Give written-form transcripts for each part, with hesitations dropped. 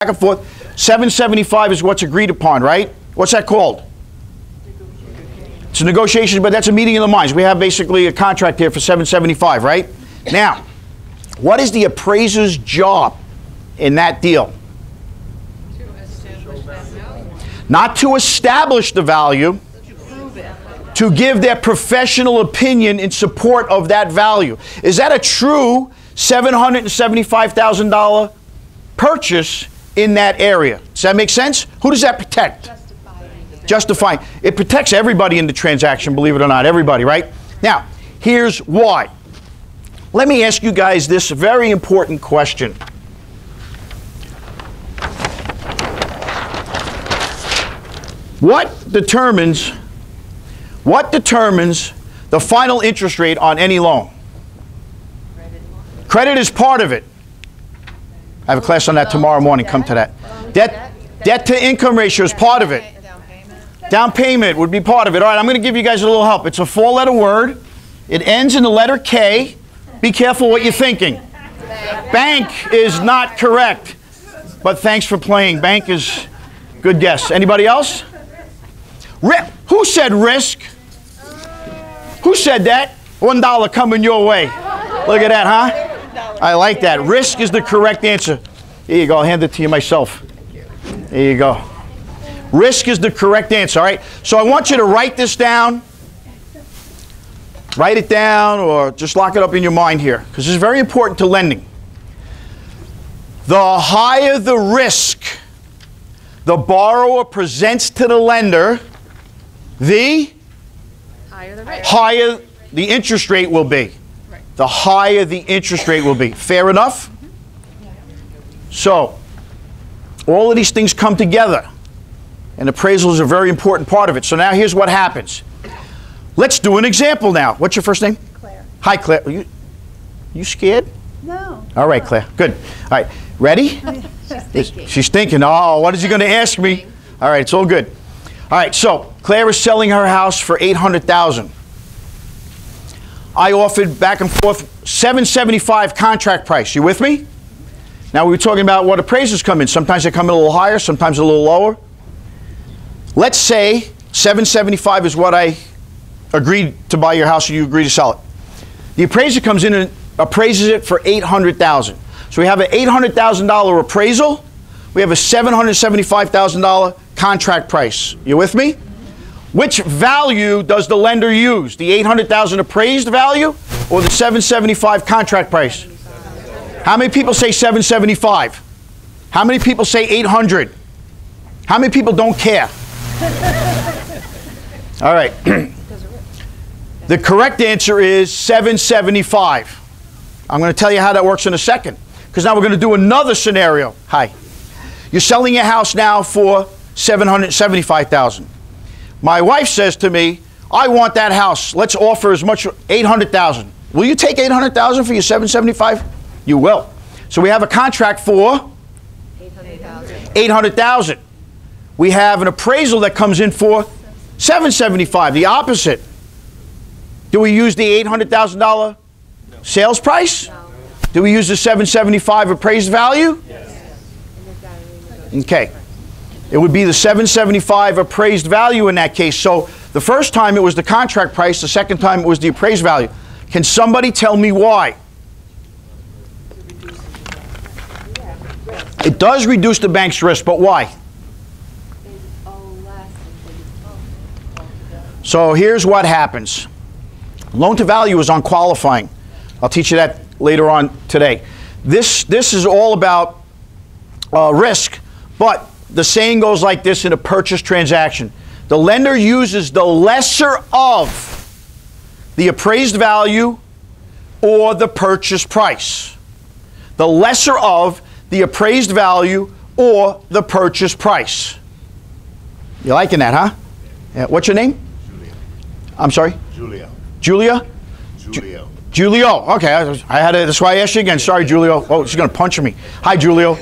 back and forth. 775 is what's agreed upon, right? What's that called? It's a negotiation, but that's a meeting of the minds. We have basically a contract here for 775, right? Now, what is the appraiser's job in that deal? Not to establish the value, to give their professional opinion in support of that value. Is that a true $775,000 purchase in that area? Does that make sense? Who does that protect? Justifying. It protects everybody in the transaction, believe it or not, everybody, right? Now, here's why. Let me ask you guys this very important question. What determines the final interest rate on any loan? Credit is part of it. I have a class on that tomorrow morning. Come to that. Debt to income ratio is part of it. Down payment would be part of it. All right, I'm going to give you guys a little help. It's a four-letter word. It ends in the letter K. Be careful what you're thinking. Bank is not correct. But thanks for playing. Bank is good guess. Anybody else? Who said risk? Who said that? $1 coming your way. Look at that, huh? I like that. Risk is the correct answer. Here you go. I'll hand it to you myself. There you go. Risk is the correct answer, all right? So I want you to write this down. Write it down or just lock it up in your mind here, because this is very important to lending. The higher the risk the borrower presents to the lender, the higher the interest rate will be. The higher the interest rate will be. Fair enough? So, all of these things come together. And appraisal is a very important part of it. So now here's what happens. Let's do an example now. What's your first name? Claire. Hi, Claire. You scared? No. All right, Claire. Good. All right. Ready? She's thinking. She's thinking, oh, what is he going to ask me? All right, it's all good. All right, so Claire is selling her house for $800,000. I offered back and forth $775 contract price. You with me? Now we were talking about what appraisers come in. Sometimes they come in a little higher, sometimes a little lower. Let's say $775 is what I agreed to buy your house, or you agree to sell it. The appraiser comes in and appraises it for $800,000. So we have an $800,000 appraisal. We have a $775,000 contract price. You with me? Which value does the lender use? The $800,000 appraised value or the $775 contract price? How many people say $775? How many people say $800? How many people don't care? All right. The correct answer is $775. I'm going to tell you how that works in a second, because now we're going to do another scenario. Hi. You're selling your house now for $775,000. My wife says to me, I want that house. Let's offer as much, $800,000. Will you take $800,000 for your $775? You will. So we have a contract for $800,000. We have an appraisal that comes in for $775, the opposite. Do we use the $800,000 sales price? No. Do we use the $775 appraised value? Yes. Okay. It would be the $775 appraised value in that case. So the first time it was the contract price, the second time it was the appraised value. Can somebody tell me why? It does reduce the bank's risk, but why? So here's what happens. Loan to value is on qualifying. I'll teach you that later on today. This is all about risk, but the saying goes like this in a purchase transaction. The lender uses the lesser of the appraised value or the purchase price. The lesser of the appraised value or the purchase price. You liking that, huh? Yeah. What's your name? I'm sorry? Julio. Julia? Julio. Julio. Okay, I had to, that's why I asked you again. Sorry, Julio. Oh, she's going to punch me. Hi, Julio.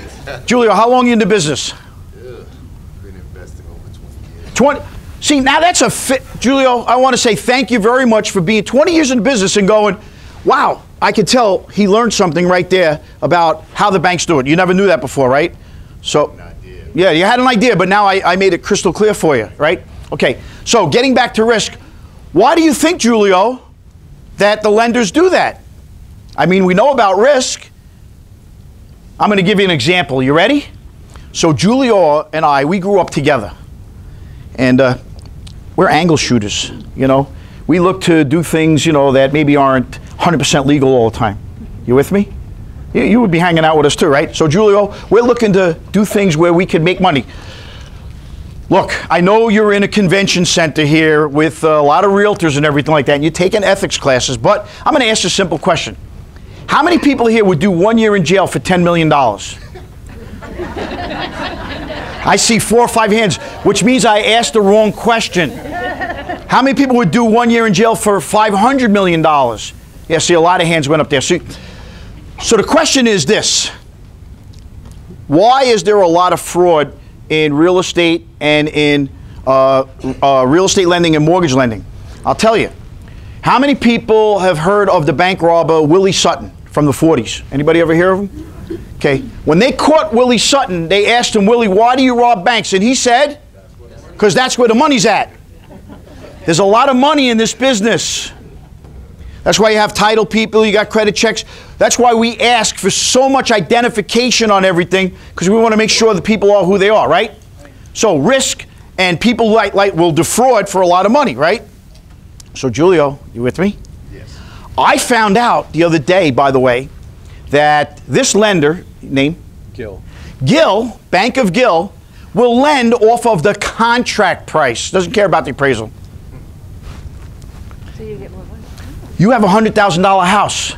Julio, how long are you in the business? Been investing over 20 years. 20. See, now that's a fit. Julio, I want to say thank you very much for being 20 years in business and going, wow, I could tell he learned something right there about how the banks do it. You never knew that before, right? So, An idea. yeah, you had an idea, but now I made it crystal clear for you, right? Okay, so getting back to risk, why do you think, Julio, that the lenders do that? I mean, we know about risk. I'm going to give you an example. You ready? So Julio and I, we grew up together. And we're angle shooters, you know. We look to do things, you know, that maybe aren't 100% legal all the time. You with me? You would be hanging out with us too, right? So Julio, we're looking to do things where we can make money. Look, I know you're in a convention center here with a lot of realtors and everything like that, and you're taking ethics classes, but I'm going to ask you a simple question. How many people here would do 1 year in jail for $10 million? I see 4 or 5 hands, which means I asked the wrong question. How many people would do 1 year in jail for $500 million? Yeah, see, a lot of hands went up there. So the question is this. Why is there a lot of fraud in real estate and in real estate lending and mortgage lending? I'll tell you. How many people have heard of the bank robber Willie Sutton from the 40s? Anybody ever hear of him? Okay. When they caught Willie Sutton, they asked him, Willie, why do you rob banks? And he said, because that's where the money's at. There's a lot of money in this business. That's why you have title people, you got credit checks. That's why we ask for so much identification on everything, because we want to make sure that people are who they are, right? So risk and people like will defraud for a lot of money, right? So Julio, you with me? Yes. I found out the other day, by the way, that this lender, name? Gil. Gil, Bank of Gil, will lend off of the contract price. Doesn't care about the appraisal. So you get more money. You have a $100,000 house.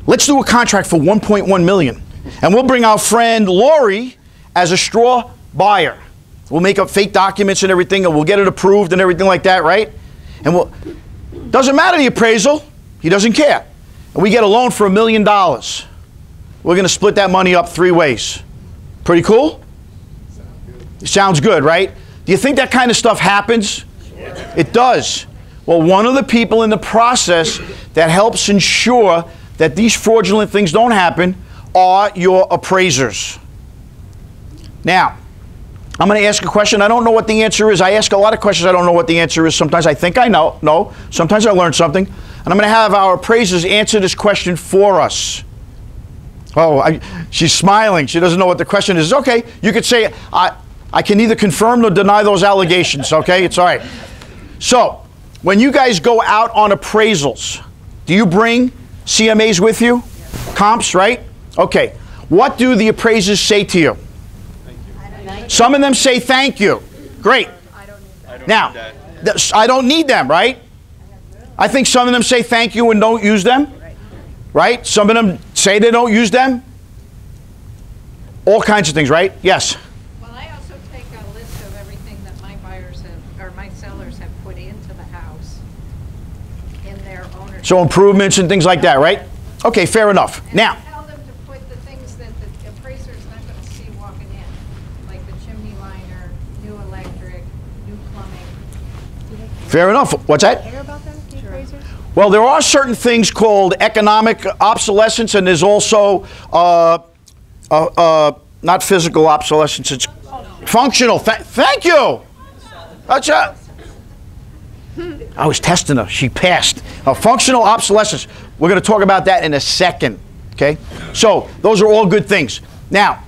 Let's do a contract for $1.1 million. And we'll bring our friend Lori as a straw buyer. We'll make up fake documents and everything, and we'll get it approved and everything like that, right? And doesn't matter the appraisal. He doesn't care. And we get a loan for $1 million. We're going to split that money up 3 ways. Pretty cool? Sounds good, right? Do you think that kind of stuff happens? Yeah. It does. Well, one of the people in the process that helps ensure that these fraudulent things don't happen are your appraisers. Now, I'm going to ask a question. I don't know what the answer is. I ask a lot of questions. I don't know what the answer is. Sometimes I think I know. No. Sometimes I learn something. And I'm going to have our appraisers answer this question for us. Oh, she's smiling. She doesn't know what the question is. Okay. You could say, I can neither confirm nor deny those allegations. Okay. It's all right. So, when you guys go out on appraisals, do you bring CMAs with you? Comps, right? Okay. What do the appraisers say to you? Some of them say thank you. Great. Now, I don't need them, right? I think some of them say thank you and don't use them. Right? Some of them say they don't use them. All kinds of things, right? Yes. Well, I also take a list of everything that my buyers have, or my sellers have put into the house in their ownership. So improvements and things like that, right? Okay, fair enough. And now, I tell them to put the things that the appraiser's not going to see walking in, like the chimney liner, new electric, new plumbing. fair enough. What's that? Care about them, the appraisers? Well, there are certain things called economic obsolescence, and there's also not physical obsolescence. It's functional. Thank you. I was testing her. She passed. Functional obsolescence. We're going to talk about that in a second. Okay. So those are all good things. Now,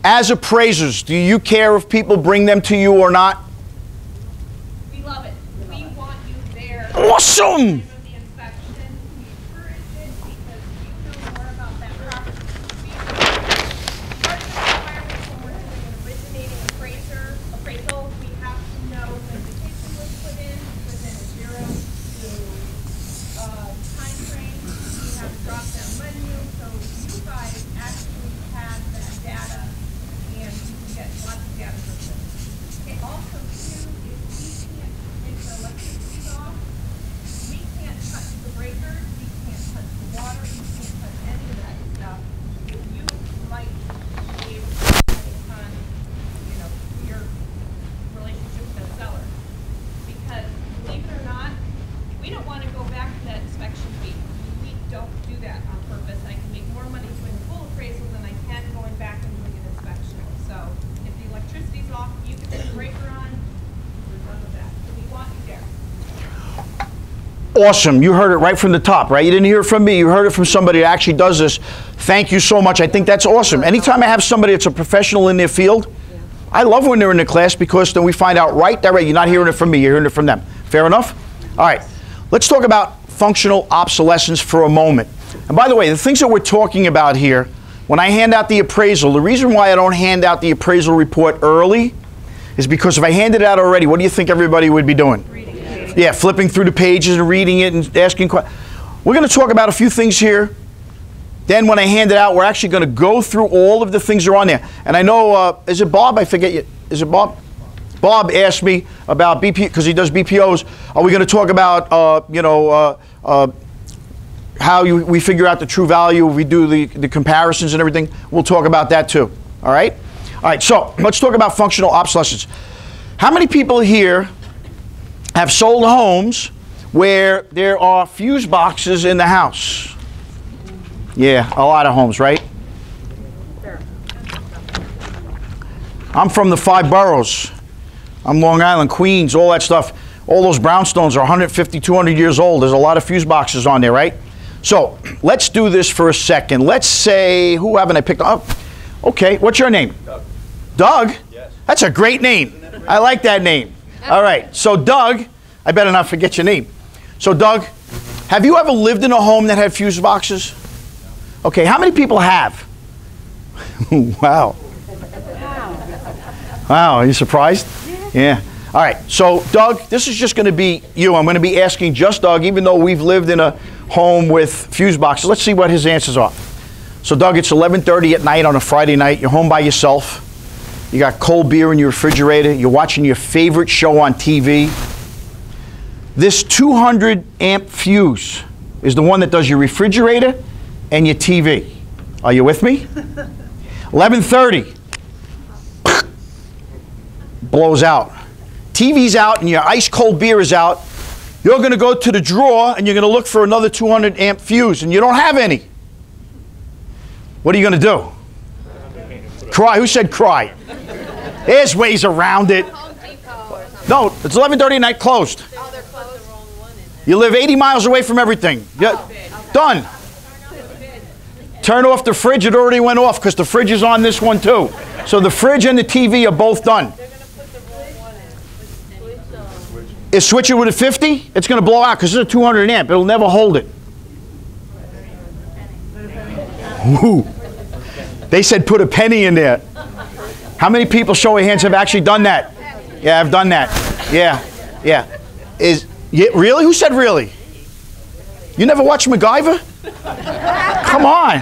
as appraisers, do you care if people bring them to you or not? We love it. We want you there. Awesome. The inspection, we encourage it because you know more about that property. Part of the requirements when we're doing an originating appraisal, we have to know when the kitchen was put in within a 0 to time frame. We have a drop down menu, so you guys actually have that data and you can get lots of data from this. Okay, also too, if we can't, if the electricity's off, we can't Awesome. You heard it right from the top, right? You didn't hear it from me. You heard it from somebody that actually does this. Thank you so much. I think that's awesome. Anytime I have somebody that's a professional in their field, I love when they're in the class because then we find out right direct. You're not hearing it from me. You're hearing it from them. Fair enough? All right. Let's talk about functional obsolescence for a moment. And by the way, the things that we're talking about here, when I hand out the appraisal, the reason why I don't hand out the appraisal report early is because if I handed it out already, what do you think everybody would be doing? Reading it. Yeah, flipping through the pages and reading it and asking questions. We're going to talk about a few things here. Then when I hand it out, we're actually going to go through all of the things that are on there. And I know, is it Bob? I forget you. Is it Bob? Bob asked me about BP, because he does BPOs. Are we going to talk about, how we figure out the true value? We do the comparisons and everything. We'll talk about that too. All right? All right, so let's talk about functional obsolescence. How many people here have sold homes where there are fuse boxes in the house? Yeah, a lot of homes, right? I'm from the 5 boroughs. I'm Long Island, Queens, all that stuff. All those brownstones are 150, 200 years old. There's a lot of fuse boxes on there, right? So let's do this for a second. Let's say, who haven't I picked up? Oh, okay, what's your name? Doug. Doug? Yes. That's a great name. I like that name. All right, so Doug, I better not forget your name. So Doug, have you ever lived in a home that had fuse boxes? Okay, how many people have? Wow. Wow, are you surprised? Yeah. All right, so Doug, this is just going to be you. I'm going to be asking just Doug, even though we've lived in a home with fuse boxes. Let's see what his answers are. So Doug, it's 11:30 at night on a Friday night. You're home by yourself. You got cold beer in your refrigerator. You're watching your favorite show on TV. This 200 amp fuse is the one that does your refrigerator and your TV. Are you with me? 11:30. Blows out. TV's out and your ice cold beer is out. You're going to go to the drawer and you're going to look for another 200 amp fuse and you don't have any. What are you going to do? Cry. Who said cry? There's ways around it. No, it's 11:30 at night, closed. Oh, they're closed. You live 80 miles away from everything. Done. Turn off the fridge. It already went off because the fridge is on this one too. So the fridge and the TV are both done. Is switch it with a 50? It's going to blow out because it's a 200 amp. It'll never hold it. Woo. They said put a penny in there. How many people, show of hands, have actually done that? Yeah, I've done that. Yeah, yeah. Really? Who said really? You never watched MacGyver? Come on.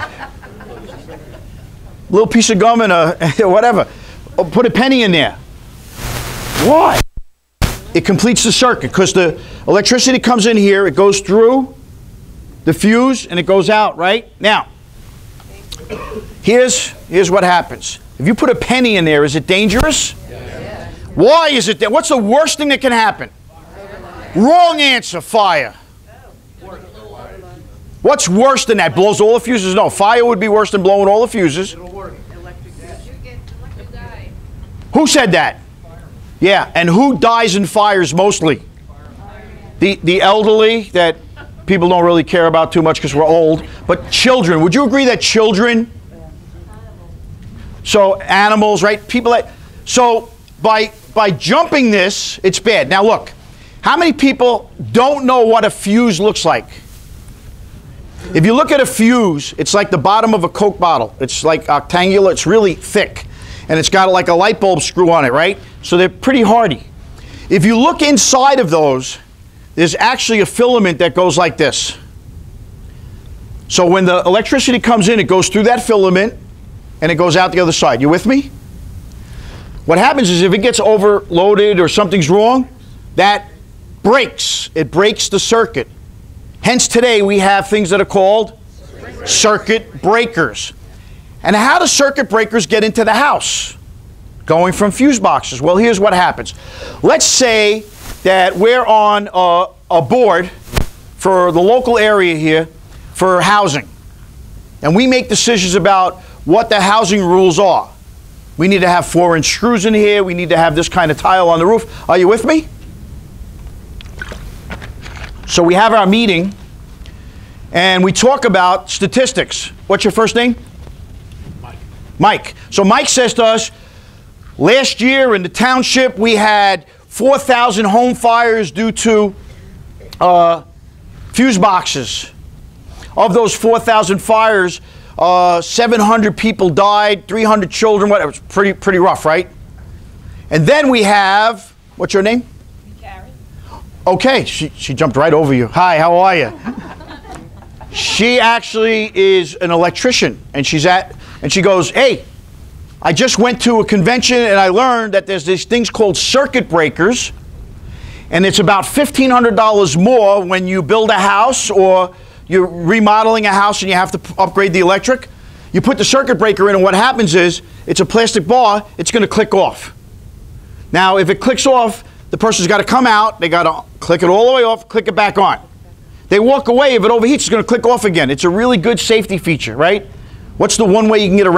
Little piece of gum and a whatever. Oh, put a penny in there. Why? It completes the circuit because the electricity comes in here, it goes through the fuse, and it goes out, right? Now, here's what happens. If you put a penny in there, is it dangerous? Yes. Why is it that? What's the worst thing that can happen? Wrong answer, fire. What's worse than that? Blows all the fuses? No, fire would be worse than blowing all the fuses. It'll work. Who said that? Yeah, and who dies in fires mostly? The elderly that people don't really care about too much because we're old. But children, would you agree that children? So animals, right? People that, so by jumping this, it's bad. Now look, how many people don't know what a fuse looks like? If you look at a fuse, it's like the bottom of a Coke bottle. It's like octangular, it's really thick. And it's got like a light bulb screw on it, right? So they're pretty hardy. If you look inside of those, there's actually a filament that goes like this. So when the electricity comes in, it goes through that filament and it goes out the other side. You with me? What happens is if it gets overloaded or something's wrong, that breaks. It breaks the circuit. Hence today we have things that are called circuit breakers. And how do circuit breakers get into the house? Going from fuse boxes. Well, here's what happens. Let's say that we're on a board for the local area here for housing. And we make decisions about what the housing rules are. We need to have 4-inch screws in here. We need to have this kind of tile on the roof. Are you with me? So we have our meeting, and we talk about statistics. What's your first name? Mike. So Mike says to us, last year in the township we had 4,000 home fires due to fuse boxes. Of those 4,000 fires, 700 people died, 300 children, whatever. It's pretty rough, right? And then we have, what's your name? Karen. Okay, she jumped right over you. Hi, how are you? She actually is an electrician, and she goes, hey, I just went to a convention and I learned that there's these things called circuit breakers, and it's about $1,500 more when you build a house or you're remodeling a house and you have to upgrade the electric. You put the circuit breaker in, and what happens is it's a plastic bar, it's going to click off. Now, if it clicks off, the person's got to come out, they got to click it all the way off, click it back on. They walk away, if it overheats, it's going to click off again. It's a really good safety feature, right? What's the one way you can get around